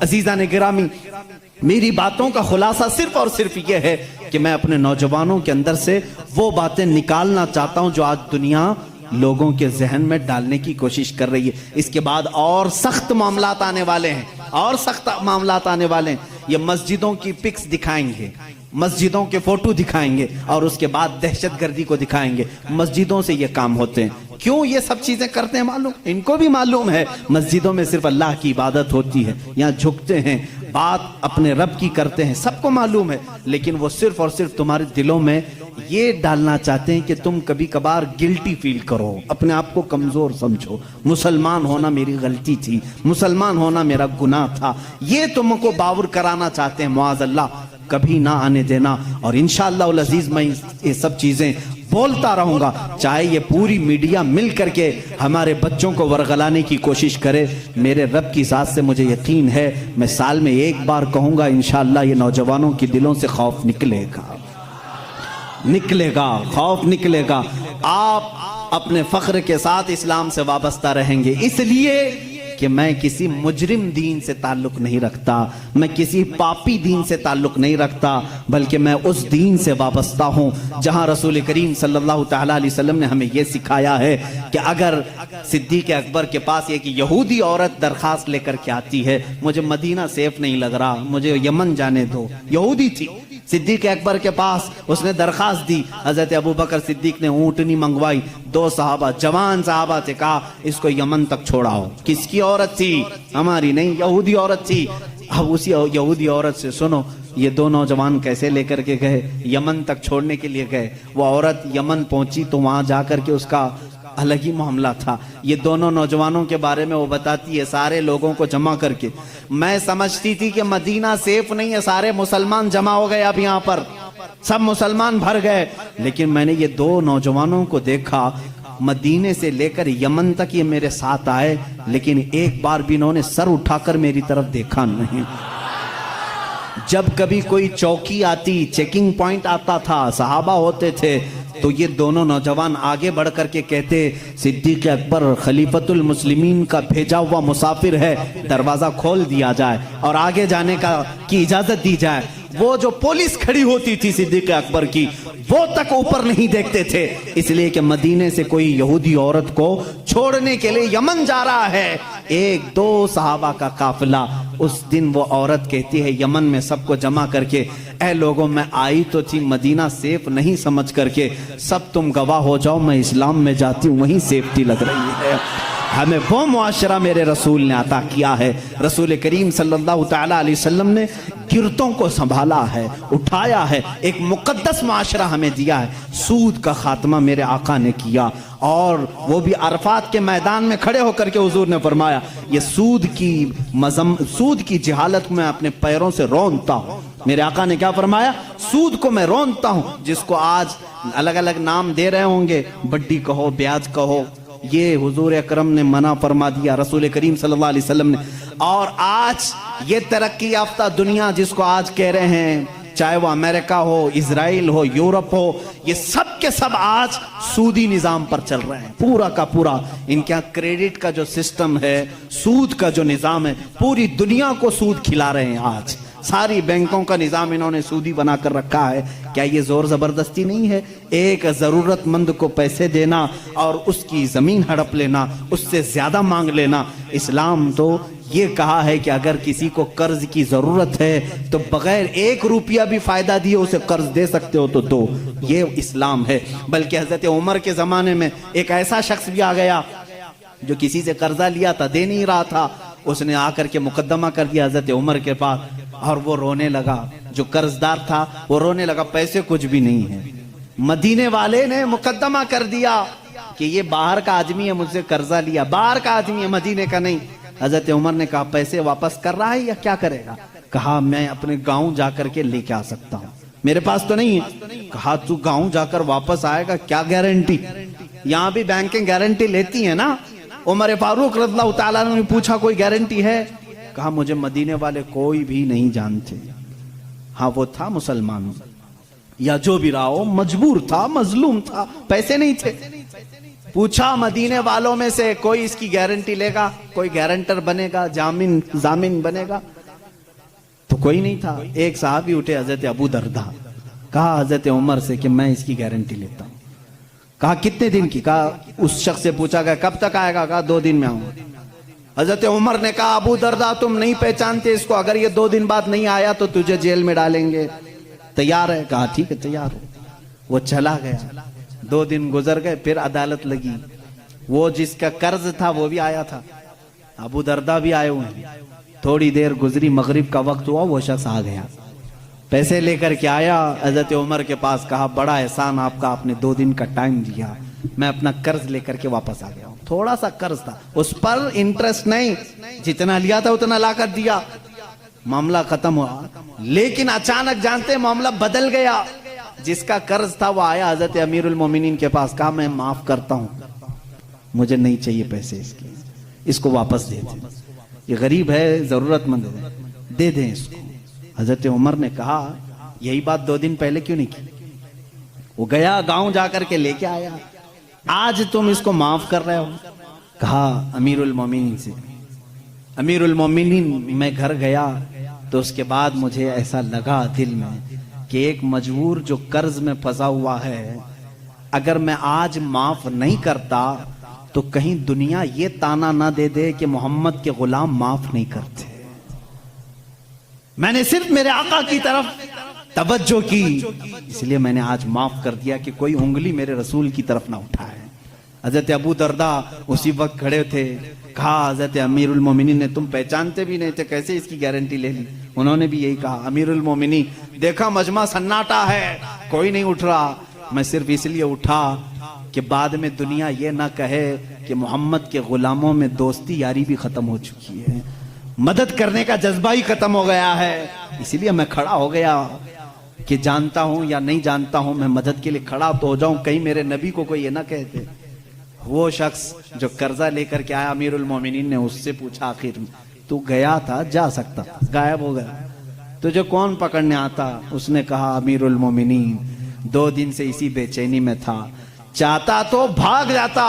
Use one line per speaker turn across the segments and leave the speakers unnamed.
अजीजा ने गिरामी, मेरी बातों का खुलासा सिर्फ और सिर्फ यह है कि मैं अपने नौजवानों के अंदर से वो बातें निकालना चाहता हूं जो आज दुनिया लोगों के जहन में डालने की कोशिश कर रही है। इसके बाद और सख्त मामलात आने वाले हैं, और सख्त मामलात आने वाले हैं। ये मस्जिदों की पिक्स दिखाएंगे, मस्जिदों के फोटो दिखाएंगे और उसके बाद दहशतगर्दी को दिखाएंगे। मस्जिदों से ये काम होते हैं। क्यों ये सब चीजें करते हैं मालूम? इनको भी मालूम है मस्जिदों में सिर्फ अल्लाह की इबादत होती है, यहाँ झुकते हैं, बात अपने रब की करते हैं, सबको मालूम है। लेकिन वो सिर्फ और सिर्फ तुम्हारे दिलों में ये डालना चाहते हैं कि तुम कभी कभार गिल्टी फील करो, अपने आप को कमजोर समझो। मुसलमान होना मेरी गलती थी, मुसलमान होना मेरा गुनाह था, ये तुमको बावर कराना चाहते हैं। मुआज़ल्लाह, कभी ना आने देना। और इंशाअल्लाह उल अजीज मैं ये सब चीजें बोलता रहूंगा, चाहे ये पूरी मीडिया मिल करके हमारे बच्चों को वरगलाने की कोशिश करे। मेरे रब की ज़ात से मुझे यकीन है, मैं साल में एक बार कहूंगा इंशाअल्लाह ये नौजवानों के दिलों से खौफ निकलेगा, निकलेगा, खौफ निकलेगा। आप अपने फख्र के साथ इस्लाम से वाबस्ता रहेंगे, इसलिए कि मैं किसी मुजरिम दीन से ताल्लुक नहीं रखता, मैं किसी पापी दीन से ताल्लुक नहीं रखता, बल्कि मैं उस दीन से वाबस्ता हूँ जहाँ रसूल करीम सल्लल्लाहु तआला अलैहि वसल्लम ने हमें यह सिखाया है कि अगर सिद्दीक़ अकबर के पास एक यहूदी औरत दरखास्त लेकर के आती है, मुझे मदीना सेफ नहीं लग रहा, मुझे यमन जाने दो, यहूदी थी, सिद्दीक़ अकबर के पास उसने दरखास्त दी। हजरत अबू बकर सिद्दीक ने ऊँटनी मंगवाई, 2 सहाबा, जवान सहाबा से कहा इसको यमन तक छोड़ाओ। किसकी औरत थी? हमारी नहीं, यहूदी औरत थी। अब उसी यहूदी औरत से सुनो ये 2 नौजवान कैसे लेकर के गए, यमन तक छोड़ने के लिए गए। वो औरत यमन पहुंची तो वहां जाकर के उसका अलग ही मामला था। ये दोनों नौजवानों के बारे में वो बताती है, सारे लोगों को जमा करके, मैं समझती थी कि मदीना सेफ नहीं है, सारे मुसलमान जमा हो गए, अब यहाँ पर सब मुसलमान भर गए। लेकिन मैंने ये 2 नौजवानों को देखा, मदीने से लेकर यमन तक ये मेरे साथ आए, लेकिन एक बार भी इन्होंने सर उठाकर मेरी तरफ देखा नहीं। जब कभी कोई चौकी आती, चेकिंग पॉइंट आता था, सहाबा होते थे, तो ये दोनों नौजवान आगे बढ़ करके कहते सिद्दीक़ अकबर खलीफतुल मुस्लिमीन का भेजा हुआ मुसाफिर है, दरवाजा खोल दिया जाए और आगे जाने की इजाजत दी जाए। वो जो पुलिस खड़ी होती थी सिद्दीक़ अकबर की, वो तक ऊपर नहीं देखते थे, इसलिए कि मदीने से कोई यहूदी औरत को छोड़ने के लिए यमन जा रहा है, 1-2 सहाबा का काफिला। उस दिन वो औरत कहती है यमन में सबको जमा करके, ऐ लोगों मैं आई तो थी मदीना सेफ नहीं समझ करके, सब तुम गवाह हो जाओ, मैं इस्लाम में जाती हूँ वहीं सेफ्टी लग रही है। हमें वो मुआशरा मेरे रसूल ने अता किया है। रसूल करीम सल्लल्लाहु तआला अलैहि वसल्लम ने गिरतों को संभाला है, उठाया है, एक मुकद्दस मुआशरा हमें दिया है। सूद का खात्मा मेरे आका ने किया, और वो भी अरफात के मैदान में खड़े होकर के हुजूर ने फरमाया ये सूद की जहालत में अपने पैरों से रौंदता हूँ। मेरे आका ने क्या फरमाया? सूद को मैं रौंदता हूँ, जिसको आज अलग अलग नाम दे रहे होंगे, बड्डी कहो, ब्याज कहो, ये हुजूर अकरम ने मना फरमा दिया, रसूल करीम सल्लल्लाहु अलैहि वसल्लम ने। और आज ये तरक्की याफ्ता दुनिया जिसको आज कह रहे हैं, चाहे वो अमेरिका हो, इजराइल हो, यूरोप हो, ये सब के सब आज सूदी निजाम पर चल रहे हैं, पूरा का पूरा। इनके यहाँ क्रेडिट का जो सिस्टम है, सूद का जो निजाम है, पूरी दुनिया को सूद खिला रहे हैं आज। सारी बैंकों का निजाम इन्होंने सूदी बनाकर रखा है। क्या ये जोर जबरदस्ती नहीं है? एक जरूरतमंद को पैसे देना और उसकी जमीन हड़प लेना, उससे ज्यादा मांग लेना। इस्लाम तो ये कहा है कि अगर किसी को कर्ज की जरूरत है तो बगैर 1 रुपया भी फायदा दिए उसे कर्ज दे सकते हो तो दो, ये इस्लाम है। बल्कि हजरत उमर के जमाने में एक ऐसा शख्स भी आ गया जो किसी से कर्जा लिया था, दे नहीं रहा था, उसने आकर के मुकदमा कर दिया हजरत उमर के पास, और वो रोने लगा, जो कर्जदार था वो रोने लगा, पैसे कुछ भी नहीं है। मदीने वाले ने मुकदमा कर दिया कि ये बाहर का आदमी है, मुझसे कर्जा लिया, बाहर का आदमी है, मदीने का नहीं। हजरत उमर ने कहा पैसे वापस कर रहा है या क्या करेगा? कहा मैं अपने गांव जाकर के लेके आ सकता हूँ, मेरे पास तो नहीं है। कहा तू गांव जाकर वापस आएगा, क्या गारंटी? यहाँ भी बैंकें गारंटी लेती है ना। उमर फारूक रज़ियल्लाहु ताला ने पूछा कोई गारंटी है? कहा मुझे मदीने वाले कोई भी नहीं जानते। हाँ वो था मुसलमान या जो भी रहा हो, मजबूर था, मजलूम था, पैसे नहीं थे। पूछा मदीने वालों में से कोई इसकी गारंटी लेगा, कोई गारंटर बनेगा, जामिन बनेगा? तो कोई नहीं था। एक साहब ही उठे, हजरत अबू दरदा। कहा हजरत उमर से कि मैं इसकी गारंटी लेता हूं। कहा कितने दिन की? कहा उस शख्स से पूछा गया कब तक आएगा? कहा 2 दिन में आऊंगा। हजरत उमर ने कहा अबू दरदा तुम नहीं पहचानते इसको, अगर ये 2 दिन बाद नहीं आया तो तुझे जेल में डालेंगे, तैयार है? कहा ठीक है तैयार है। वो चला गया। 2 दिन गुजर गए, फिर अदालत लगी। वो जिसका कर्ज था वो भी आया था, अबू दरदा भी आए हुए हैं। थोड़ी देर गुजरी, मगरिब का वक्त हुआ, वो शख्स आ गया, पैसे लेकर के आया हजरत उमर के पास। कहा बड़ा एहसान आपका, आपने 2 दिन का टाइम दिया, मैं अपना कर्ज लेकर के वापस आ गया हूं। थोड़ा सा कर्ज था, उस पर इंटरेस्ट नहीं, जितना लिया था उतना लाकर दिया, मामला खत्म हुआ। लेकिन अचानक जानते मामला बदल गया। जिसका कर्ज था वो आया हजरत अमीरुल मोमिनीन के पास। कहा मैं माफ करता हूं, मुझे नहीं चाहिए पैसे इसके, इसको वापस दे दें, ये गरीब है, जरूरतमंद है, दे दें इसको। हजरत उमर ने कहा यही बात 2 दिन पहले क्यों नहीं की? वो गया गांव जाकर के लेके आया, आज तुम इसको माफ कर रहे हो? कहा अमीरुल मोमिनीन से। अमीरुल मोमिनीन मैं घर गया तो उसके बाद मुझे ऐसा लगा दिल में कि एक मजबूर जो कर्ज में फंसा हुआ है, अगर मैं आज माफ नहीं करता तो कहीं दुनिया ये ताना ना दे दे कि मोहम्मद के गुलाम माफ नहीं करते। मैंने सिर्फ मेरे आका की तरफ तवज्जो की, इसलिए मैंने आज माफ कर दिया कि कोई उंगली मेरे रसूल की तरफ ना उठाए। हजरत अबू दरदा उसी वक्त खड़े थे। कहा हजरत अमीरुल मोमिनीन ने तुम पहचानते भी नहीं थे, कैसे इसकी गारंटी ले ली? उन्होंने भी यही कहा अमीरुल मोमिनीन देखा मजमा सन्नाटा है, कोई नहीं उठ रहा, मैं सिर्फ इसलिए उठा कि बाद में दुनिया ये ना कहे कि मोहम्मद के गुलामों में दोस्ती यारी भी खत्म हो चुकी है, मदद करने का जज्बा ही खत्म हो गया है, इसीलिए मैं खड़ा हो गया कि जानता हूं या नहीं जानता हूं मैं मदद के लिए खड़ा तो हो जाऊं, कहीं मेरे नबी को कोई ये ना कहते। वो शख्स जो कर्जा लेकर के आया अमीरुल मोमिनीन ने उससे पूछा आखिर तू गया था, जा सकता था, गायब हो गया, तुझे कौन पकड़ने आता? उसने कहा अमीरुल मोमिनीन 2 दिन से इसी बेचैनी में था, चाहता तो भाग जाता,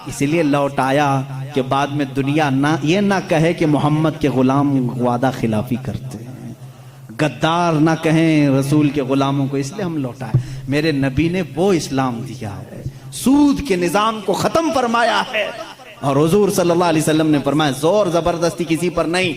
इसीलिए लौट आया कि बाद में दुनिया ना ये ना कहे कि मोहम्मद के गुलाम वादा खिलाफी करते हैं, गद्दार ना कहें रसूल के गुलामों को, इसलिए हम लौटाए। मेरे नबी ने वो इस्लाम दिया है, सूद के निजाम को खत्म फरमाया है। और हुजूर सल्लल्लाहु अलैहि वसल्लम ने फरमाया जोर जबरदस्ती किसी पर नहीं।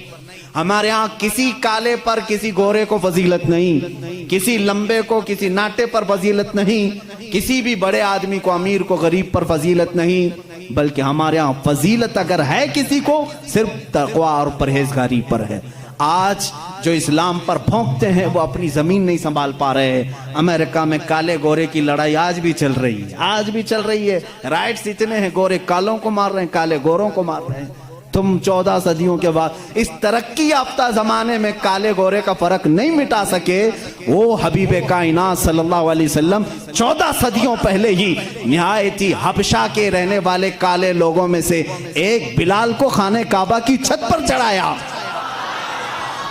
हमारे यहाँ किसी काले पर किसी गोरे को फजीलत नहीं, किसी लंबे को किसी नाटे पर फजीलत नहीं, किसी भी बड़े आदमी को अमीर को गरीब पर फजीलत नहीं, बल्कि हमारे यहाँ फजीलत अगर है किसी को सिर्फ तकवा और परहेजगारी पर है। आज जो इस्लाम पर भौंकते हैं वो अपनी जमीन नहीं संभाल पा रहे हैं। अमेरिका में काले गोरे की लड़ाई आज भी चल रही है, आज भी चल रही है। राइट्स इतने हैं, गोरे कालों को मार रहे हैं, काले गोरों को मार रहे हैं। तुम 14 सदियों के बाद इस तरक्की याफ्ता जमाने में काले गोरे का फर्क नहीं मिटा सके, वो हबीबे कायनात सल्लल्लाहु अलैहि वसल्लम 14 सदियों पहले ही निहायती हबशा के रहने वाले काले लोगों में से एक बिलाल को खाने काबा की छत पर चढ़ाया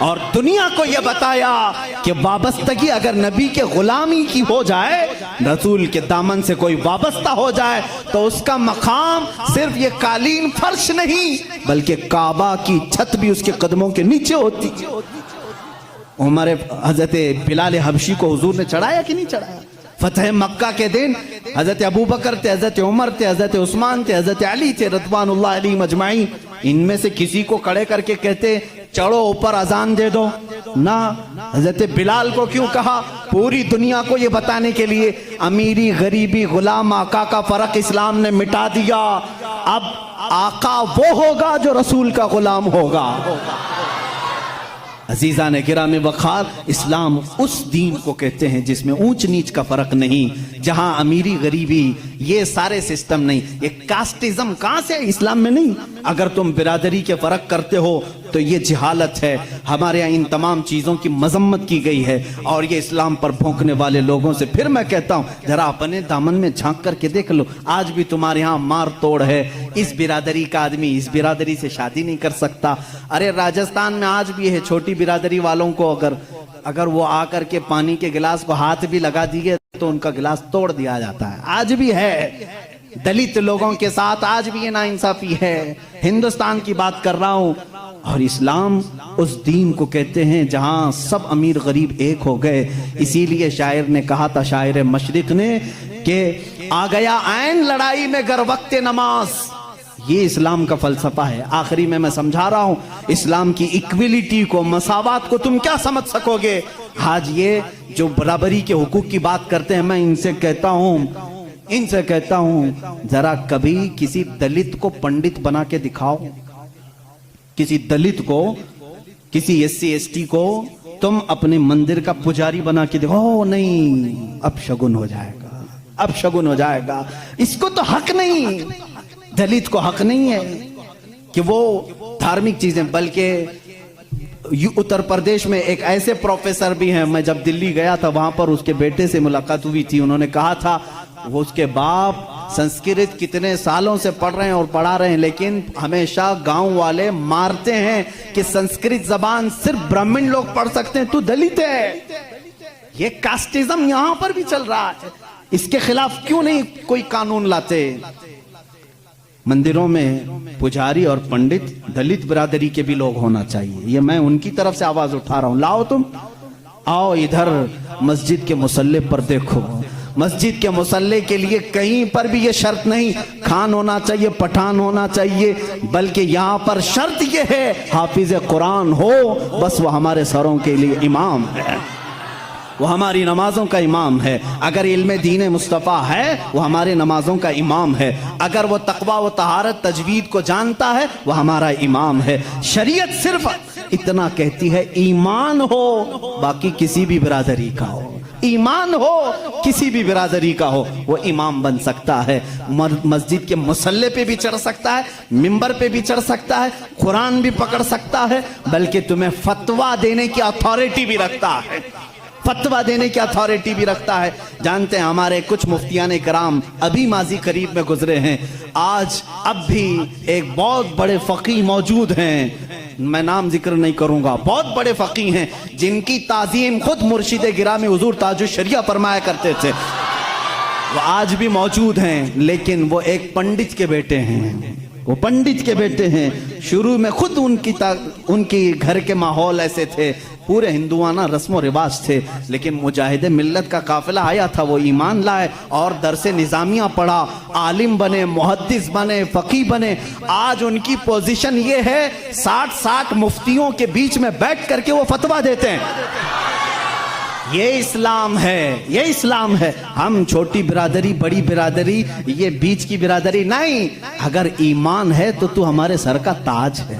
और दुनिया को यह बताया कि वाबस्तगी अगर नबी के गुलामी की हो जाए, रसूल के दामन से कोई वाबस्ता हो जाए तो उसका मकाम सिर्फ ये कालीन फर्श नहीं बल्कि काबा की छत भी उसके कदमों के नीचे होती। उमर हजरत बिलाल हबशी को हुजूर ने चढ़ाया कि नहीं चढ़ाया? फतेह मक्का के दिन हजरत अबू बकर थे, हजरत उमर थे, हजरत उस्मान थे, हजरत अली थे रज़वानुल्लाह अलैहिम अजमाइन, इनमें से किसी को खड़े करके कहते चढ़ो ऊपर अजान दे दो ना। हजरत बिलाल को क्यों कहा? पूरी दुनिया को ये बताने के लिए अमीरी गरीबी गुलाम आका का फर्क इस्लाम ने मिटा दिया। अब आका वो होगा जो रसूल का गुलाम होगा। अजीजा ने गिरामी वखार, इस्लाम उस दीन को कहते हैं जिसमें ऊंच नीच का फर्क नहीं, जहां अमीरी गरीबी ये सारे सिस्टम नहीं। ये कास्टिज्म कहां से? इस्लाम में नहीं। अगर तुम बिरादरी के फर्क करते हो तो ये जिहालत है। हमारे यहाँ इन तमाम चीज़ों की मजम्मत की गई है और ये इस्लाम पर भौंकने वाले लोगों से फिर मैं कहता हूँ जरा अपने दामन में झांक करके देख लो। आज भी तुम्हारे यहाँ मार तोड़ है, इस बिरादरी का आदमी इस बिरादरी से शादी नहीं कर सकता। अरे राजस्थान में आज भी है, छोटी बिरादरी वालों को अगर वो आकर के पानी के गिलास को हाथ भी लगा दिए तो उनका गिलास तोड़ दिया जाता है। आज भी है, दलित लोगों के साथ आज भी ये नाइंसाफी है। हिंदुस्तान की बात कर रहा हूं। और इस्लाम उस दीन को कहते हैं जहां सब अमीर गरीब एक हो गए। इसीलिए शायर ने कहा था, शायर मशरिक ने, कि आ गया ऐन लड़ाई में गर वक्त नमाज। ये इस्लाम का फलसफा है। आखिरी में मैं समझा रहा हूं, इस्लाम की इक्वलिटी को, मसावत को तुम क्या समझ सकोगे। आज ये जो बराबरी के हुकूक की बात करते हैं, मैं इनसे कहता हूं जरा कभी किसी दलित को पंडित बना के दिखाओ, किसी दलित को, किसी SC ST को तुम अपने मंदिर का पुजारी बना के दिखाओ। नहीं, अब शगुन हो जाएगा, अब शगुन हो जाएगा। इसको तो हक नहीं, दलित को हक नहीं है कि वो धार्मिक चीजें, बल्कि उत्तर प्रदेश में एक ऐसे प्रोफेसर भी हैं, मैं जब दिल्ली गया था वहां पर उसके बेटे से मुलाकात हुई थी। उन्होंने कहा था वो उसके बाप संस्कृत कितने सालों से पढ़ रहे हैं और पढ़ा रहे हैं, लेकिन हमेशा गांव वाले मारते हैं कि संस्कृत जबान सिर्फ ब्राह्मण लोग पढ़ सकते हैं, तू दलित है। ये कास्टिज्म यहां पर भी चल रहा है। इसके खिलाफ क्यों नहीं कोई कानून लाते। मंदिरों में पुजारी और पंडित दलित बिरादरी के भी लोग होना चाहिए। ये मैं उनकी तरफ से आवाज उठा रहा हूं। लाओ, तुम आओ इधर, मस्जिद के मुसल्ले पर देखो। मस्जिद के मुसल्ले के लिए कहीं पर भी ये शर्त नहीं खान होना चाहिए, पठान होना चाहिए, बल्कि यहाँ पर शर्त ये है हाफिज कुरान हो, बस वो हमारे सरों के लिए इमाम है, वो हमारी नमाजों का इमाम है। अगर इल्म दीन मुस्तफ़ा है, वो हमारे नमाजों का इमाम है। अगर वो तकवा व तहारत तजवीद को जानता है, वो हमारा इमाम है। शरीयत सिर्फ इतना कहती है ईमान हो, बाकी किसी भी बिरादरी का हो, ईमान हो किसी भी बिरादरी का हो, वो इमाम बन सकता है। मस्जिद के मुसल्ले पे भी चढ़ सकता है, मिंबर पे भी चढ़ सकता है, कुरान भी पकड़ सकता है, बल्कि तुम्हें फतवा देने की अथॉरिटी भी रखता है, फतवा देने की अथॉरिटी भी रखता है। जानते हैं हमारे कुछ मुफ्तियान कराम अभी माजी करीब में गुजरे हैं, आज अब भी एक बहुत बड़े फकीह मौजूद हैं, मैं नाम जिक्र नहीं करूंगा, बहुत बड़े फकीह हैं जिनकी ताजीम खुद मुर्शिद गिरामी हुजूर ताजुश शरिया फरमाया करते थे। वो आज भी मौजूद हैं, लेकिन वो एक पंडित के बेटे हैं, वो पंडित के बेटे हैं। शुरू में खुद उनकी घर के माहौल ऐसे थे, पूरे हिंदुआना रस्म रिवाज थे, लेकिन मुजाहिदे मिल्लत का काफिला आया था, वो ईमान लाए और दरसे निजामिया पढ़ा, आलिम बने, मुहद्दिस बने, फकी बने। आज उनकी पोजीशन ये है 60 मुफ्तियों के बीच में बैठ करके वो फतवा देते हैं। ये इस्लाम है, ये इस्लाम है। हम छोटी बिरादरी, बड़ी बिरादरी, ये बीच की बिरादरी नहीं। अगर ईमान है तो तू हमारे सर का ताज है।